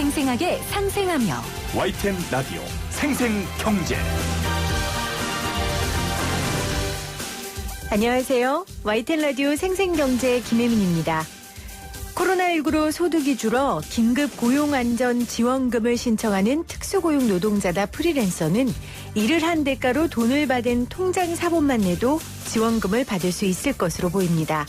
생생하게 상생하며 YTN 라디오 생생경제. 안녕하세요. YTN 라디오 생생경제 김혜민입니다. 코로나19로 소득이 줄어 긴급 고용안전지원금을 신청하는 특수고용 노동자나 프리랜서는 일을 한 대가로 돈을 받은 통장 사본만 내도 지원금을 받을 수 있을 것으로 보입니다.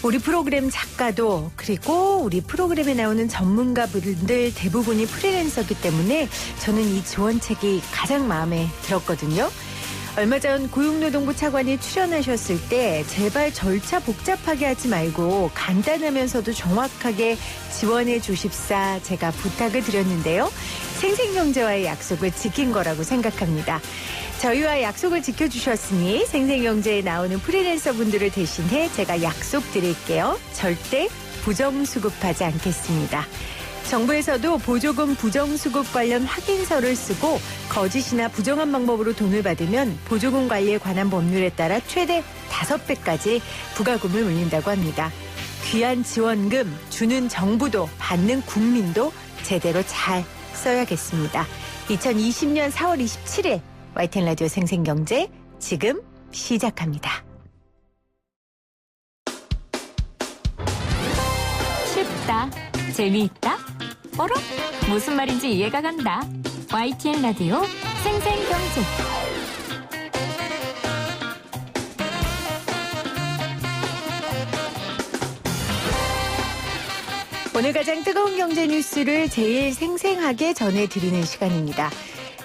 우리 프로그램 작가도 그리고 우리 프로그램에 나오는 전문가분들 대부분이 프리랜서이기 때문에 저는 이 지원책이 가장 마음에 들었거든요. 얼마 전 고용노동부 차관이 출연하셨을 때 제발 절차 복잡하게 하지 말고 간단하면서도 정확하게 지원해 주십사 제가 부탁을 드렸는데요. 생생경제와의 약속을 지킨 거라고 생각합니다. 저희와 약속을 지켜주셨으니 생생경제에 나오는 프리랜서 분들을 대신해 제가 약속 드릴게요. 절대 부정수급하지 않겠습니다. 정부에서도 보조금 부정수급 관련 확인서를 쓰고 거짓이나 부정한 방법으로 돈을 받으면 보조금 관리에 관한 법률에 따라 최대 5배까지 부과금을 물린다고 합니다. 귀한 지원금 주는 정부도 받는 국민도 제대로 잘 써야겠습니다. 2020년 4월 27일 YTN 라디오 생생경제 지금 시작합니다. 쉽다, 재미있다, 어라? 무슨 말인지 이해가 간다. YTN 라디오 생생경제. 오늘 가장 뜨거운 경제 뉴스를 제일 생생하게 전해드리는 시간입니다.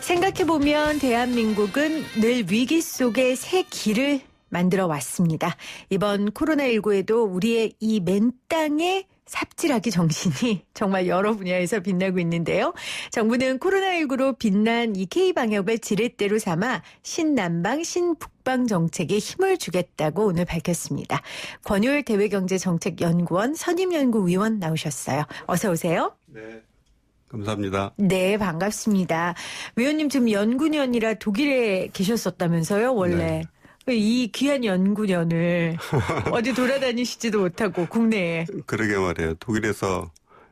생각해보면 대한민국은 늘 위기 속에 새 길을 만들어 왔습니다. 이번 코로나19에도 우리의 이 맨땅에 삽질하기 정신이 정말 여러 분야에서 빛나고 있는데요. 정부는 코로나19로 빛난 이 K방역을 지렛대로 삼아 신남방, 신북방 정책에 힘을 주겠다고 오늘 밝혔습니다. 권효일 대외경제정책연구원 선임연구위원 나오셨어요. 어서 오세요. 네. 감사합니다. 네, 반갑습니다. 위원님 지금 연구년이라 독일에 계셨었다면서요, 원래. 네. 이 귀한 연구년을 어디 돌아다니시지도 못하고 국내에. 그러게 말이에요. 독일에서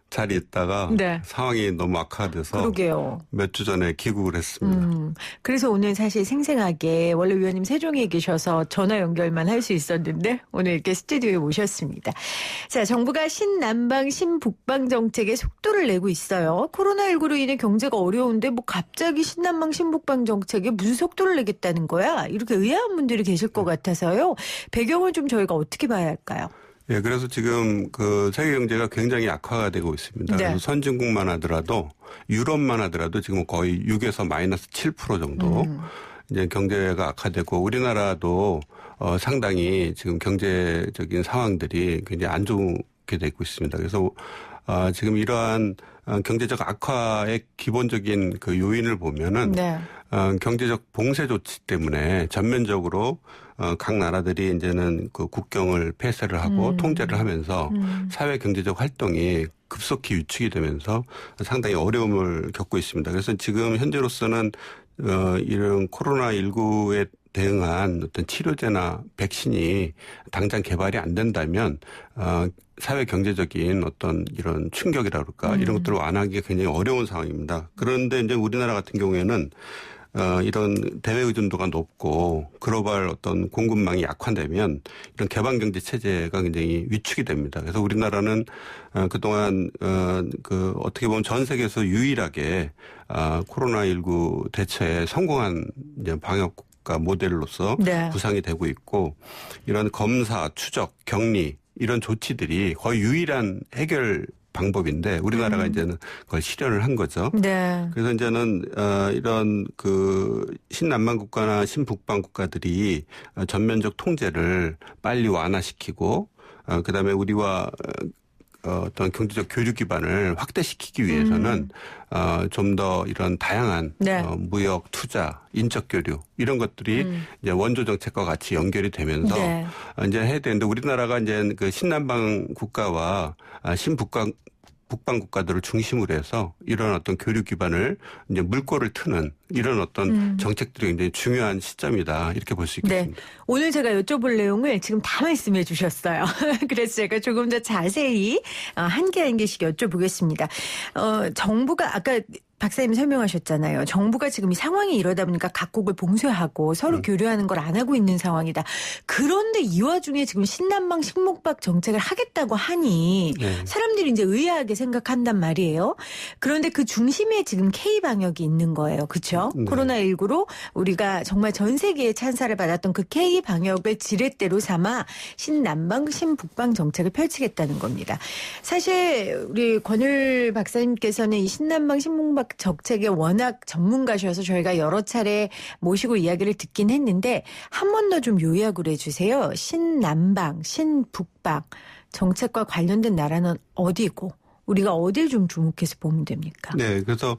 잘 있다가 네. 상황이 너무 악화돼서 그러게요. 몇 주 전에 귀국을 했습니다. 그래서 오늘 사실 생생하게 원래 위원님 세종에 계셔서 전화 연결만 할 수 있었는데 오늘 이렇게 스튜디오에 모셨습니다. 자, 정부가 신남방 신북방 정책에 속도를 내고 있어요. 코로나19로 인해 경제가 어려운데 뭐 갑자기 신남방 신북방 정책에 무슨 속도를 내겠다는 거야? 이렇게 의아한 분들이 계실 것 같아서요. 배경을 좀 저희가 어떻게 봐야 할까요? 예, 그래서 지금 그 세계 경제가 굉장히 악화가 되고 있습니다. 네. 그래서 선진국만 하더라도 유럽만 하더라도 지금 거의 6에서 마이너스 7% 정도 이제 경제가 악화되고 우리나라도 상당히 지금 경제적인 상황들이 굉장히 안 좋게 되고 있습니다. 그래서 지금 이러한 경제적 악화의 기본적인 그 요인을 보면은 네. 경제적 봉쇄 조치 때문에 전면적으로 각 나라들이 이제는 그 국경을 폐쇄를 하고 통제를 하면서 사회 경제적 활동이 급속히 위축이 되면서 상당히 어려움을 겪고 있습니다. 그래서 지금 현재로서는 이런 코로나19에 대응한 어떤 치료제나 백신이 당장 개발이 안 된다면 사회 경제적인 어떤 이런 충격이라 그럴까 이런 것들을 완화하기가 굉장히 어려운 상황입니다. 그런데 이제 우리나라 같은 경우에는 이런 대외 의존도가 높고 글로벌 어떤 공급망이 약화되면 이런 개방 경제 체제가 굉장히 위축이 됩니다. 그래서 우리나라는 그동안 그 어떻게 보면 전 세계에서 유일하게 코로나19 대처에 성공한 이제 방역 국가 모델로서 네. 구상이 되고 있고 이런 검사, 추적, 격리 이런 조치들이 거의 유일한 해결 방법인데 우리나라가 이제는 그걸 실현을 한 거죠. 네. 그래서 이제는 이런 그 신남방 국가나 신북방 국가들이 전면적 통제를 빨리 완화시키고 그다음에 우리와 어떤 경제적 교류 기반을 확대시키기 위해서는 좀 더 이런 다양한 네. 무역, 투자, 인적 교류 이런 것들이 이제 원조 정책과 같이 연결이 되면서 네. 이제 해야 되는데 우리나라가 이제 그 신남방 국가와 북방 국가들을 중심으로 해서 이런 어떤 교류 기반을 이제 물꼬를 트는 이런 어떤 정책들이 굉장히 중요한 시점이다. 이렇게 볼 수 네. 있겠습니다. 오늘 제가 여쭤볼 내용을 지금 다 말씀해 주셨어요. 그래서 제가 조금 더 자세히 한 개 한 개씩 여쭤보겠습니다. 정부가 아까 박사님 설명하셨잖아요. 정부가 지금 이 상황이 이러다 보니까 각국을 봉쇄하고 서로 교류하는 걸 안 하고 있는 상황이다. 그런데 이 와중에 지금 신남방 식목박 정책을 하겠다고 하니 네. 사람들이 이제 의아하게 생각한단 말이에요. 그런데 그 중심에 지금 K방역이 있는 거예요. 그렇죠? 네. 코로나19로 우리가 정말 전 세계의 찬사를 받았던 그 K방역을 지렛대로 삼아 신남방 신북방 정책을 펼치겠다는 겁니다. 사실 우리 권율 박사님께서는 이 신남방 신북방 정책의 워낙 전문가셔서 저희가 여러 차례 모시고 이야기를 듣긴 했는데 한 번 더 좀 요약을 해주세요. 신남방, 신북방 정책과 관련된 나라는 어디고 우리가 어딜 좀 주목해서 보면 됩니까? 네, 그래서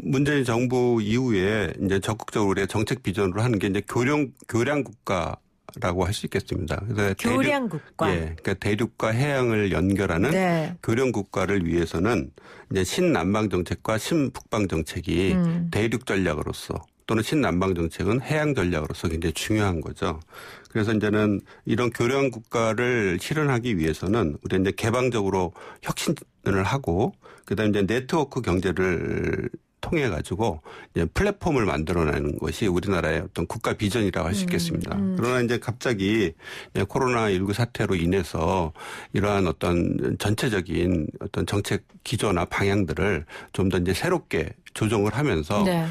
문재인 정부 이후에 이제 적극적으로 우리가 정책 비전으로 하는 게 이제 교량 국가라고 할 수 있겠습니다. 그래서 교량 국가. 예, 그러니까 대륙과 해양을 연결하는 네. 교량 국가를 위해서는 이제 신남방 정책과 신북방 정책이 대륙 전략으로서 또는 신남방 정책은 해양 전략으로서 굉장히 중요한 거죠. 그래서 이제는 이런 교량 국가를 실현하기 위해서는 우리 이제 개방적으로 혁신을 하고 그다음에 이제 네트워크 경제를 통해 가지고 이제 플랫폼을 만들어내는 것이 우리나라의 어떤 국가 비전이라고 할 수 있겠습니다. 그러나 이제 갑자기 코로나19 사태로 인해서 이러한 어떤 전체적인 어떤 정책 기조나 방향들을 좀 더 이제 새롭게 조정을 하면서 네.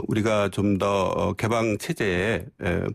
우리가 좀 더 개방 체제에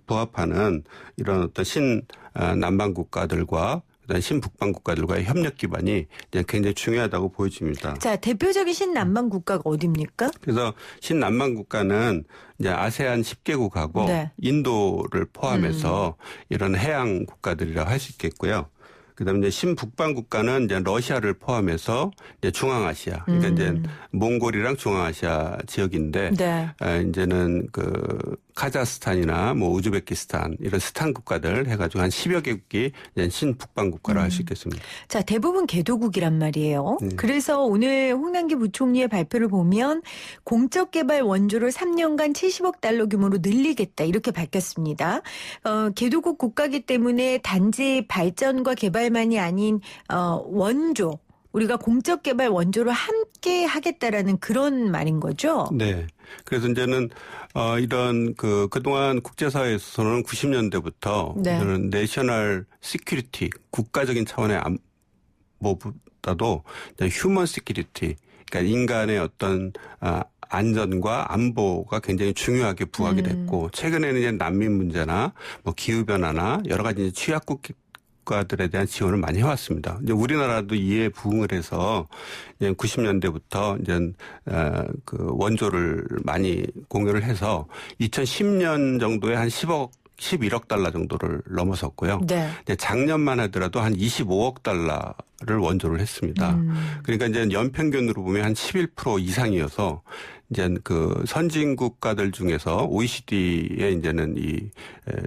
부합하는 이런 어떤 신남방 국가들과 신북방 국가들과의 협력 기반이 이제 굉장히 중요하다고 보여집니다. 자, 대표적인 신남방 국가가 어디입니까? 그래서 신남방 국가는 이제 아세안 10개국하고 네. 인도를 포함해서 이런 해양 국가들이라고 할 수 있겠고요. 그다음에 이제 신북방 국가는 이제 러시아를 포함해서 이제 중앙아시아, 그러니까 이제 몽골이랑 중앙아시아 지역인데 네. 이제는 그 카자흐스탄이나 뭐 우즈베키스탄 이런 스탄 국가들 해가지고 한 10여 개국이 이제 신북방 국가라 할 수 있겠습니다. 자, 대부분 개도국이란 말이에요. 그래서 오늘 홍남기 부총리의 발표를 보면 공적 개발 원조를 3년간 70억 달러 규모로 늘리겠다 이렇게 밝혔습니다. 개도국 국가기 때문에 단지 발전과 개발만이 아닌 원조 우리가 공적 개발 원조를 함께 하겠다라는 그런 말인 거죠. 네. 그래서 이제는 이런 그동안 국제사회에서는 90년대부터 네. 이런 내셔널 시큐리티 국가적인 차원의 안보보다도 휴먼 시큐리티 그러니까 인간의 어떤 안전과 안보가 굉장히 중요하게 부각이 됐고 최근에는 이제 난민 문제나 뭐 기후 변화나 여러 가지 이제 취약국 국가들에 대한 지원을 많이 해왔습니다. 이제 우리나라도 이에 부응을 해서 이제 90년대부터 이제 그 원조를 많이 공유를 해서 2010년 정도에 한 11억 달러 정도를 넘어섰고요. 네. 이제 작년만 하더라도 한 25억 달러를 원조를 했습니다. 그러니까 이제 연평균으로 보면 한 11% 이상이어서 이제 그 선진 국가들 중에서 OECD에 이제는 이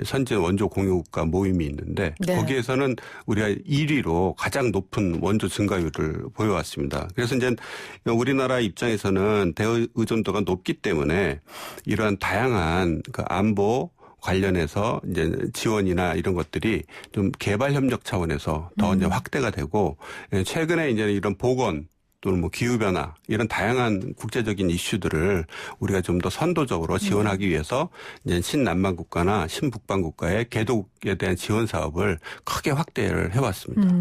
선진 원조 공유 국가 모임이 있는데 네. 거기에서는 우리가 1위로 가장 높은 원조 증가율을 보여왔습니다. 그래서 이제 우리나라 입장에서는 대의존도가 높기 때문에 이러한 다양한 그 안보 관련해서 이제 지원이나 이런 것들이 좀 개발 협력 차원에서 더 이제 확대가 되고 최근에 이제 이런 보건 또는 뭐 기후변화 이런 다양한 국제적인 이슈들을 우리가 좀 더 선도적으로 지원하기 위해서 이제 신남방 국가나 신북방 국가의 개도국에 대한 지원 사업을 크게 확대를 해왔습니다.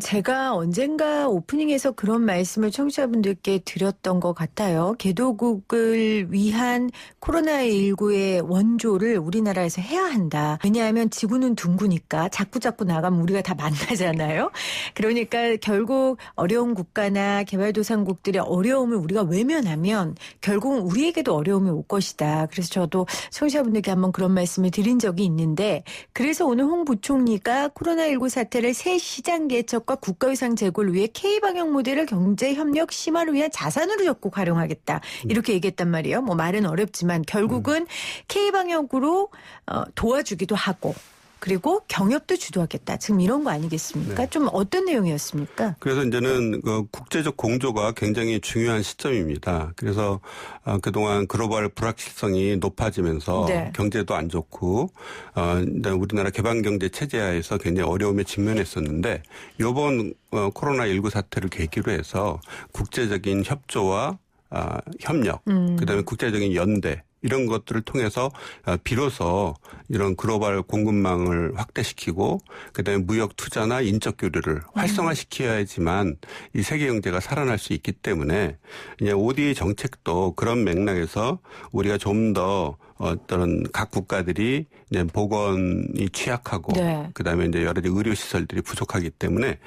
제가 언젠가 오프닝에서 그런 말씀을 청취자분들께 드렸던 것 같아요. 개도국을 위한 코로나19의 원조를 우리나라에서 해야 한다. 왜냐하면 지구는 둥그니까 자꾸자꾸 나가면 우리가 다 만나잖아요. 그러니까 결국 어려운 국가나 개발도상국들의 어려움을 우리가 외면하면 결국은 우리에게도 어려움이 올 것이다. 그래서 저도 청취자분들께 한번 그런 말씀을 드린 적이 있는데 그래서 오늘 홍 부총리가 코로나19 사태를 새 시장 개척과 국가위상 제고를 위해 K방역 모델을 경제협력 심화를 위한 자산으로 적극 활용하겠다. 이렇게 얘기했단 말이에요. 뭐 말은 어렵지만 결국은 K방역으로 도와주기도 하고 그리고 경협도 주도하겠다. 지금 이런 거 아니겠습니까? 네. 좀 어떤 내용이었습니까? 그래서 이제는 그 국제적 공조가 굉장히 중요한 시점입니다. 그래서 그동안 글로벌 불확실성이 높아지면서 네. 경제도 안 좋고 우리나라 개방경제 체제하에서 굉장히 어려움에 직면했었는데 이번 코로나19 사태를 계기로 해서 국제적인 협조와 협력, 그다음에 국제적인 연대 이런 것들을 통해서 비로소 이런 글로벌 공급망을 확대시키고 그다음에 무역 투자나 인적 교류를 활성화시켜야지만 이 세계 경제가 살아날 수 있기 때문에 이제 ODA 정책도 그런 맥락에서 우리가 좀 더 어떤 각 국가들이 이제 보건이 취약하고 네. 그다음에 이제 여러 가지 의료 시설들이 부족하기 때문에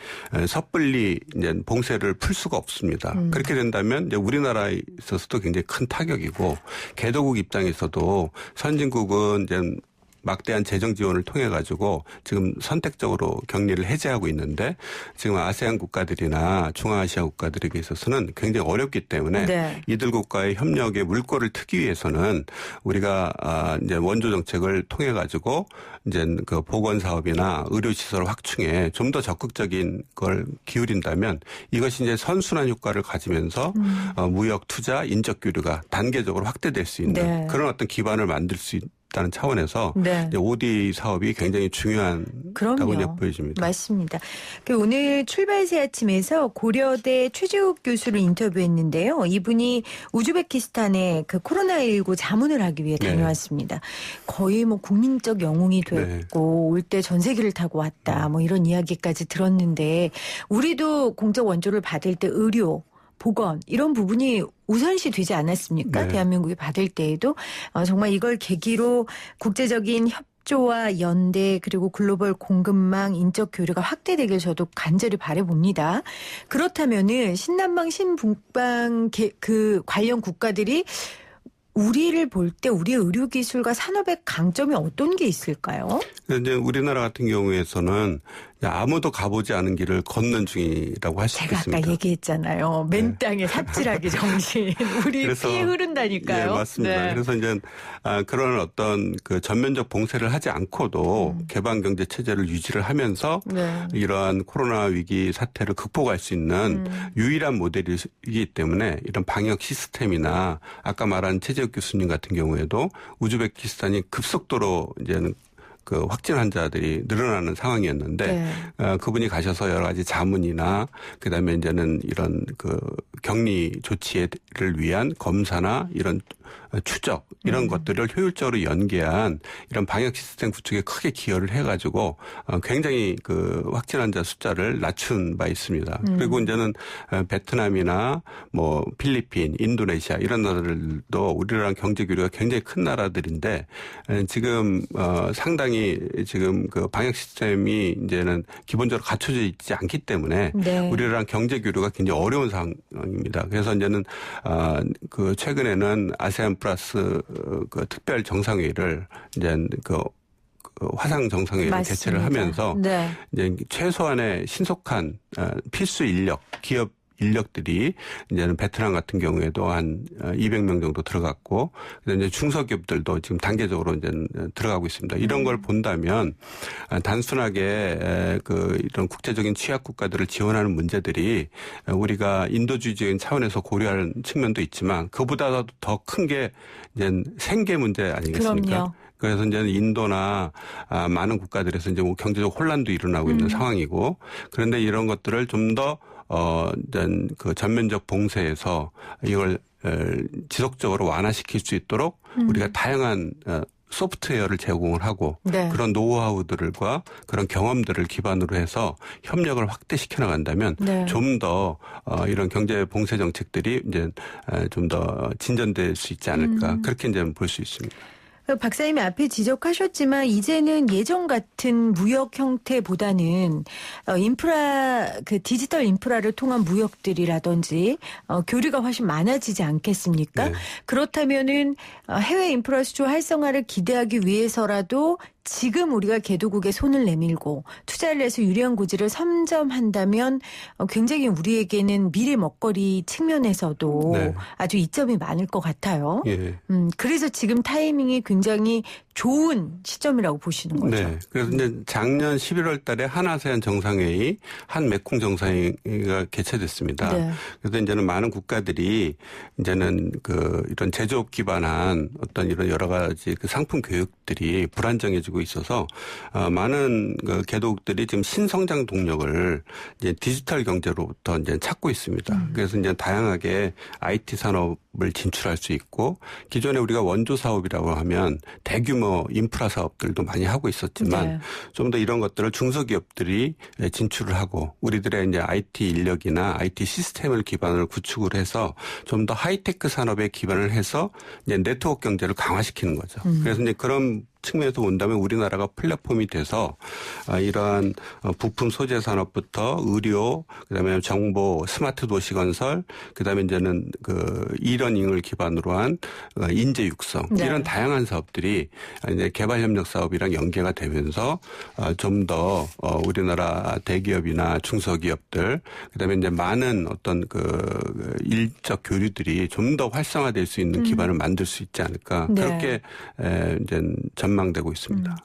섣불리 이제 봉쇄를 풀 수가 없습니다. 그렇게 된다면 이제 우리나라에 있어서도 굉장히 큰 타격이고 개도국 입장에서도 선진국은 이제 막대한 재정 지원을 통해 가지고 지금 선택적으로 격리를 해제하고 있는데 지금 아세안 국가들이나 중앙아시아 국가들에게 있어서는 굉장히 어렵기 때문에 네. 이들 국가의 협력에 물꼬를 트기 위해서는 우리가 이제 원조 정책을 통해 가지고 이제 그 보건 사업이나 의료 시설 확충에 좀 더 적극적인 걸 기울인다면 이것이 이제 선순환 효과를 가지면서 무역 투자, 인적 교류가 단계적으로 확대될 수 있는 네. 그런 어떤 기반을 만들 수 있다는 차원에서 네. 이제 ODA 사업이 굉장히 중요하다고 그럼요. 이제 보여집니다. 맞습니다. 오늘 출발새 아침에서 고려대 최재욱 교수를 인터뷰했는데요. 이분이 우즈베키스탄에 그 코로나19 자문을 하기 위해 다녀왔습니다. 거의 뭐 국민적 영웅이 됐고 올 때 전세기를 타고 왔다. 뭐 이런 이야기까지 들었는데 우리도 공적 원조를 받을 때 의료 보건 이런 부분이 우선시 되지 않았습니까? 네. 대한민국이 받을 때에도 정말 이걸 계기로 국제적인 협조와 연대 그리고 글로벌 공급망 인적 교류가 확대되길 저도 간절히 바라봅니다. 그렇다면은 신남방 신북방 그 관련 국가들이 우리를 볼 때 우리의 의료기술과 산업의 강점이 어떤 게 있을까요? 이제 우리나라 같은 경우에서는 아무도 가보지 않은 길을 걷는 중이라고 할 수 제가 있겠습니다. 아까 얘기했잖아요. 맨 땅에 삽질하기 정신. 우리 그래서, 피 흐른다니까요. 예, 맞습니다. 네. 그래서 이제 그런 어떤 그 전면적 봉쇄를 하지 않고도 개방 경제 체제를 유지를 하면서 네. 이러한 코로나 위기 사태를 극복할 수 있는 유일한 모델이기 때문에 이런 방역 시스템이나 아까 말한 최재욱 교수님 같은 경우에도 우즈베키스탄이 급속도로 이제는 그 확진 환자들이 늘어나는 상황이었는데 그분이 가셔서 여러 가지 자문이나 그다음에 이제는 이런 그 격리 조치를 위한 검사나 이런 추적 이런 것들을 효율적으로 연계한 이런 방역 시스템 구축에 크게 기여를 해가지고 굉장히 그 확진 환자 숫자를 낮춘 바 있습니다. 그리고 이제는 베트남이나 뭐 필리핀, 인도네시아 이런 나라들도 우리랑 경제 교류가 굉장히 큰 나라들인데 지금 상당히 지금 그 방역 시스템이 이제는 기본적으로 갖춰져 있지 않기 때문에 우리랑 경제 교류가 굉장히 어려운 상황입니다. 그래서 이제는 그 최근에는 아세안 플러스 그 특별 정상회의를 이제 그 화상 정상회의를 맞습니다. 개최를 하면서 이제 최소한의 신속한 필수 인력, 기업 인력들이 이제는 베트남 같은 경우에도 한 200명 정도 들어갔고, 그다음에 이제 중소기업들도 지금 단계적으로 이제 들어가고 있습니다. 이런 걸 본다면 단순하게 그 이런 국제적인 취약 국가들을 지원하는 문제들이 우리가 인도주의적인 차원에서 고려하는 측면도 있지만 그보다도 더 큰 게 이제 생계 문제 아니겠습니까? 그럼요. 그래서 이제 인도나 많은 국가들에서 이제 뭐 경제적 혼란도 일어나고 있는 상황이고, 그런데 이런 것들을 좀 더 그 전면적 봉쇄에서 이걸 지속적으로 완화시킬 수 있도록 우리가 다양한 소프트웨어를 제공을 하고 그런 노하우들과 그런 경험들을 기반으로 해서 협력을 확대시켜 나간다면 좀 더 이런 경제 봉쇄 정책들이 이제 좀 더 진전될 수 있지 않을까 그렇게 이제 볼 수 있습니다. 박사님이 앞에 지적하셨지만 이제는 예전 같은 무역 형태보다는 인프라 그 디지털 인프라를 통한 무역들이라든지 교류가 훨씬 많아지지 않겠습니까? 그렇다면은 해외 인프라 수주 활성화를 기대하기 위해서라도 지금 우리가 개도국에 손을 내밀고 투자를 해서 유리한 고지를 선점한다면 굉장히 우리에게는 미래 먹거리 측면에서도 네. 아주 이점이 많을 것 같아요. 예. 그래서 지금 타이밍이 굉장히 좋은 시점이라고 보시는 거죠. 네. 그래서 이제 작년 11월 달에 한아세안 정상회의, 한 메콩 정상회의가 개최됐습니다. 네. 그래서 이제는 많은 국가들이 이제는 이런 제조업 기반한 어떤 이런 여러 가지 상품 교육들이 불안정해지고 있어서 많은 개도국들이 지금 신성장 동력을 이제 디지털 경제로부터 이제 찾고 있습니다. 그래서 이제 다양하게 IT 산업을 진출할 수 있고 기존에 우리가 원조 사업이라고 하면 대규모 인프라 사업들도 많이 하고 있었지만 네. 좀 더 이런 것들을 중소기업들이 진출을 하고 우리들의 이제 IT 인력이나 IT 시스템을 기반으로 구축을 해서 좀 더 하이테크 산업에 기반을 해서 이제 네트워크 경제를 강화시키는 거죠. 그래서 이제 그런 측면에서 본다면 우리나라가 플랫폼이 돼서 이러한 부품 소재 산업부터 의료, 그다음에 정보, 스마트 도시 건설, 그다음에 이제는 이러닝을 기반으로 한 인재 육성 네. 이런 다양한 사업들이 이제 개발 협력 사업이랑 연계가 되면서 좀 더 우리나라 대기업이나 중소기업들, 그다음에 이제 많은 어떤 일적 교류들이 좀 더 활성화될 수 있는 기반을 만들 수 있지 않을까 네. 그렇게 이제 전망되고 있습니다.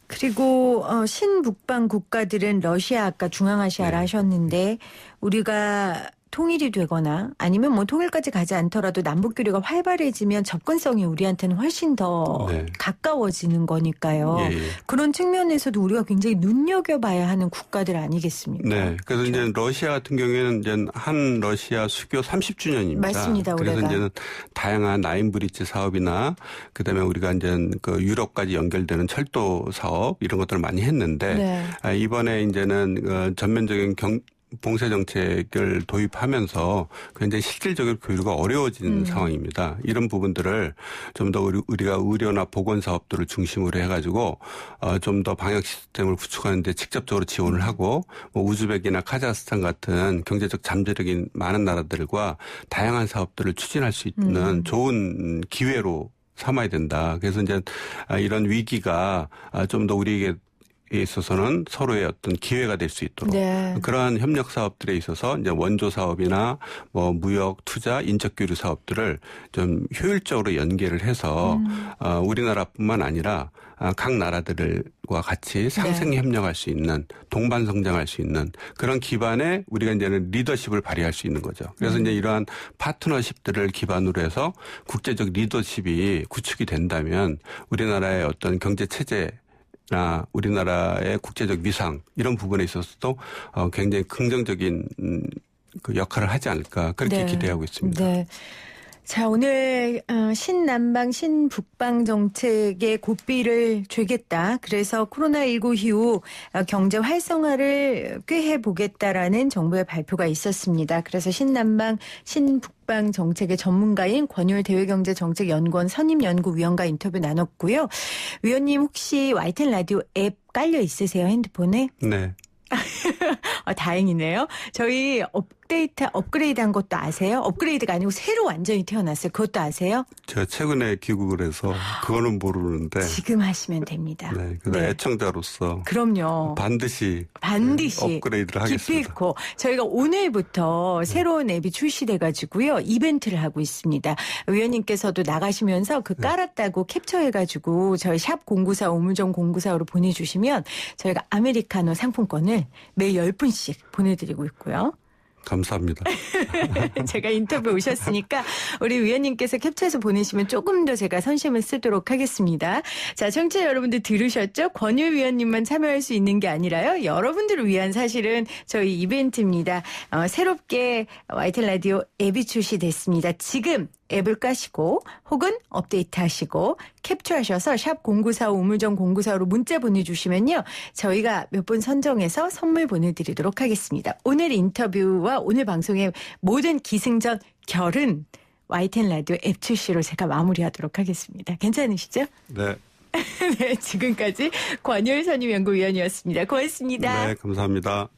그리고 신북방 국가들은 러시아 아까 중앙아시아를 네. 하셨는데 우리가 통일이 되거나 아니면 뭐 통일까지 가지 않더라도 남북 교류가 활발해지면 접근성이 우리한테는 훨씬 더 네. 가까워지는 거니까요. 예, 예. 그런 측면에서도 우리가 굉장히 눈여겨봐야 하는 국가들 아니겠습니까? 네. 그래서 이제 러시아 같은 경우에는 이제 한 러시아 수교 30주년입니다. 맞습니다. 그래서 올해가. 이제는 다양한 라인 브릿지 사업이나 그다음에 우리가 이제 유럽까지 연결되는 철도 사업 이런 것들을 많이 했는데 네. 이번에 이제는 전면적인 봉쇄 정책을 도입하면서 굉장히 실질적으로 교류가 어려워진 상황입니다. 이런 부분들을 좀 더 우리가 의료나 보건 사업들을 중심으로 해가지고 좀 더 방역 시스템을 구축하는 데 직접적으로 지원을 하고 뭐 우즈벡이나 카자흐스탄 같은 경제적 잠재력이 많은 나라들과 다양한 사업들을 추진할 수 있는 좋은 기회로 삼아야 된다. 그래서 이제 이런 위기가 좀 더 우리에게 있어서는 서로의 어떤 기회가 될 수 있도록 네. 그러한 협력 사업들에 있어서 이제 원조 사업이나 뭐 무역, 투자, 인적 교류 사업들을 좀 효율적으로 연계를 해서 우리나라뿐만 아니라 각 나라들과 같이 상생 협력할 수 있는 동반 성장할 수 있는 그런 기반에 우리가 이제는 리더십을 발휘할 수 있는 거죠. 그래서 이제 이러한 파트너십들을 기반으로 해서 국제적 리더십이 구축이 된다면 우리나라의 어떤 경제 체제 나 우리나라의 국제적 위상 이런 부분에 있어서도 굉장히 긍정적인 역할을 하지 않을까 그렇게 기대하고 있습니다. 네. 자, 오늘 신남방 신북방 정책에 고삐를 죄겠다. 그래서 코로나19 이후 경제 활성화를 꾀해 보겠다라는 정부의 발표가 있었습니다. 그래서 신남방 신북방 정책의 전문가인 권율 대외경제정책연구원 선임연구위원과 인터뷰 나눴고요. 위원님 혹시 YTN 라디오 앱 깔려 있으세요? 핸드폰에? 네. 다행이네요. 저희 업그레이드한 것도 아세요? 업그레이드가 아니고 새로 완전히 태어났어요. 그것도 아세요? 제가 최근에 귀국을 해서 그거는 모르는데. 지금 하시면 됩니다. 네. 그래서 애청자로서. 그럼요. 반드시 업그레이드를 하겠습니다. 기필코. 저희가 오늘부터 새로운 앱이 출시돼가지고요. 이벤트를 하고 있습니다. 위원님께서도 나가시면서 깔았다고 캡처해가지고 저희 샵 094 우물정 094로 보내주시면 저희가 아메리카노 상품권을 매일 10분씩 보내드리고 있고요. 감사합니다. 제가 인터뷰 오셨으니까 우리 위원님께서 캡처해서 보내시면 조금 더 제가 선심을 쓰도록 하겠습니다. 자, 청취자 여러분들 들으셨죠? 권율 위원님만 참여할 수 있는 게 아니라요. 여러분들을 위한 사실은 저희 이벤트입니다. 새롭게 YTN 라디오 앱이 출시됐습니다. 지금 앱을 까시고 혹은 업데이트하시고 캡처하셔서 샵 0945 우물정 0945로 문자 보내주시면요. 저희가 몇 분 선정해서 선물 보내드리도록 하겠습니다. 오늘 인터뷰와 오늘 방송의 모든 기승전 결은 YTN 라디오 앱 출시로 제가 마무리하도록 하겠습니다. 괜찮으시죠? 네. 네, 지금까지 권율 선임연구위원이었습니다. 고맙습니다. 네, 감사합니다.